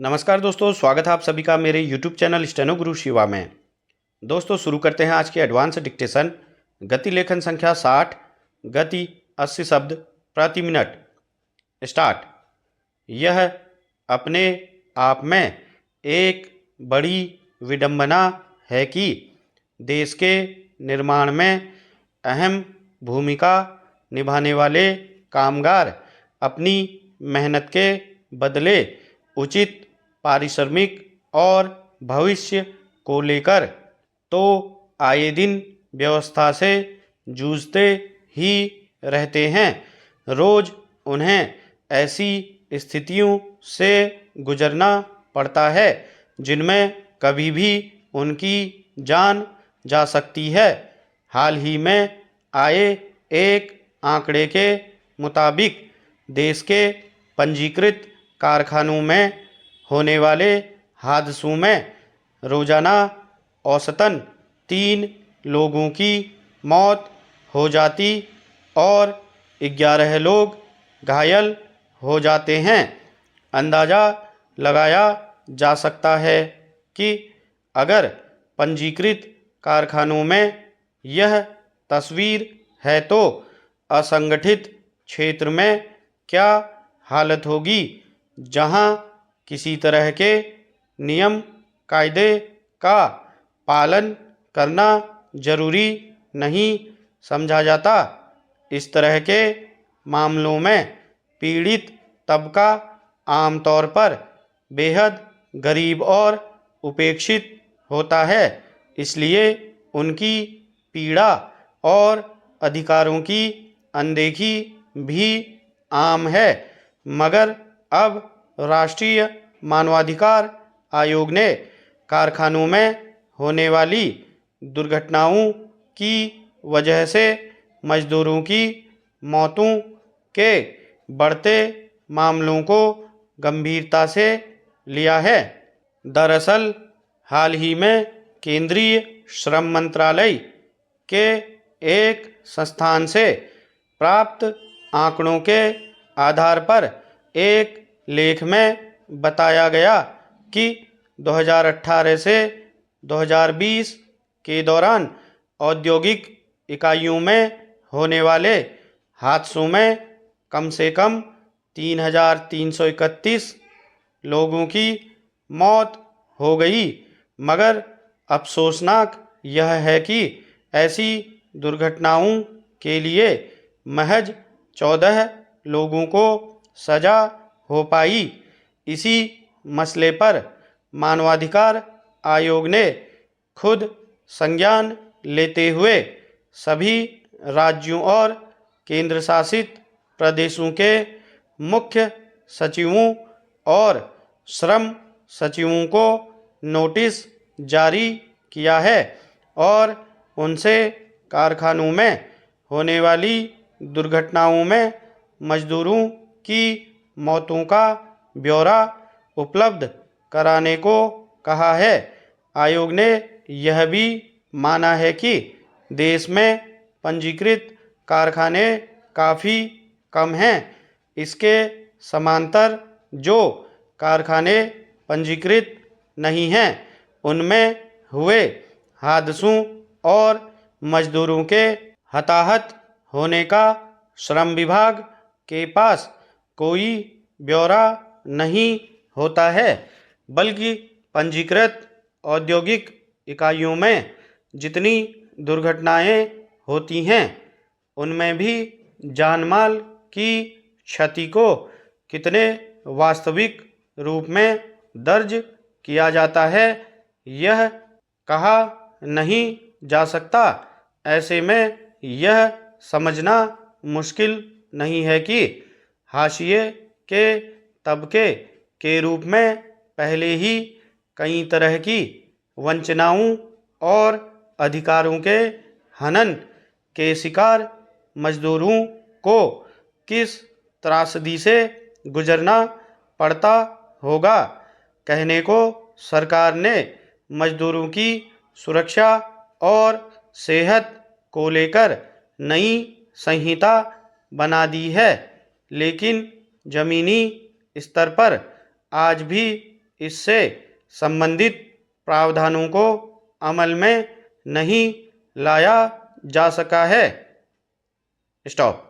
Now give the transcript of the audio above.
नमस्कार दोस्तों, स्वागत है आप सभी का मेरे YouTube चैनल स्टेनो गुरु शिवा में। दोस्तों शुरू करते हैं आज के एडवांस डिक्टेशन। गति लेखन संख्या 60, गति 80 शब्द प्रति मिनट। स्टार्ट। यह अपने आप में एक बड़ी विडंबना है कि देश के निर्माण में अहम भूमिका निभाने वाले कामगार अपनी मेहनत के बदले उचित पारिश्रमिक और भविष्य को लेकर तो आए दिन व्यवस्था से जूझते ही रहते हैं। रोज उन्हें ऐसी स्थितियों से गुजरना पड़ता है जिनमें कभी भी उनकी जान जा सकती है। हाल ही में आए एक आंकड़े के मुताबिक देश के पंजीकृत कारखानों में होने वाले हादसों में रोजाना औसतन 3 लोगों की मौत हो जाती और 11 लोग घायल हो जाते हैं। अंदाज़ा लगाया जा सकता है कि अगर पंजीकृत कारखानों में यह तस्वीर है तो असंगठित क्षेत्र में क्या हालत होगी, जहां किसी तरह के नियम कायदे का पालन करना जरूरी नहीं समझा जाता। इस तरह के मामलों में पीड़ित तबका आमतौर पर बेहद गरीब और उपेक्षित होता है, इसलिए उनकी पीड़ा और अधिकारों की अनदेखी भी आम है। मगर अब राष्ट्रीय मानवाधिकार आयोग ने कारखानों में होने वाली दुर्घटनाओं की वजह से मजदूरों की मौतों के बढ़ते मामलों को गंभीरता से लिया है। दरअसल हाल ही में केंद्रीय श्रम मंत्रालय के एक संस्थान से प्राप्त आंकड़ों के आधार पर एक लेख में बताया गया कि 2018 से 2020 के दौरान औद्योगिक इकाइयों में होने वाले हादसों में कम से कम 3,331 लोगों की मौत हो गई। मगर अफसोसनाक यह है कि ऐसी दुर्घटनाओं के लिए महज 14 लोगों को सजा हो पाई। इसी मसले पर मानवाधिकार आयोग ने खुद संज्ञान लेते हुए सभी राज्यों और केंद्र शासित प्रदेशों के मुख्य सचिवों और श्रम सचिवों को नोटिस जारी किया है और उनसे कारखानों में होने वाली दुर्घटनाओं में मजदूरों की मौतों का ब्यौरा उपलब्ध कराने को कहा है। आयोग ने यह भी माना है कि देश में पंजीकृत कारखाने काफ़ी कम हैं। इसके समांतर जो कारखाने पंजीकृत नहीं हैं, उनमें हुए हादसों और मजदूरों के हताहत होने का श्रम विभाग के पास कोई ब्यौरा नहीं होता है, बल्कि पंजीकृत औद्योगिक इकाइयों में जितनी दुर्घटनाएं होती हैं उनमें भी जानमाल की क्षति को कितने वास्तविक रूप में दर्ज किया जाता है यह कहा नहीं जा सकता। ऐसे में यह समझना मुश्किल नहीं है कि हाशिए के तबके के रूप में पहले ही कई तरह की वंचनाओं और अधिकारों के हनन के शिकार मजदूरों को किस त्रासदी से गुजरना पड़ता होगा। कहने को सरकार ने मजदूरों की सुरक्षा और सेहत को लेकर नई संहिता बना दी है, लेकिन ज़मीनी स्तर पर आज भी इससे संबंधित प्रावधानों को अमल में नहीं लाया जा सका है। स्टॉप।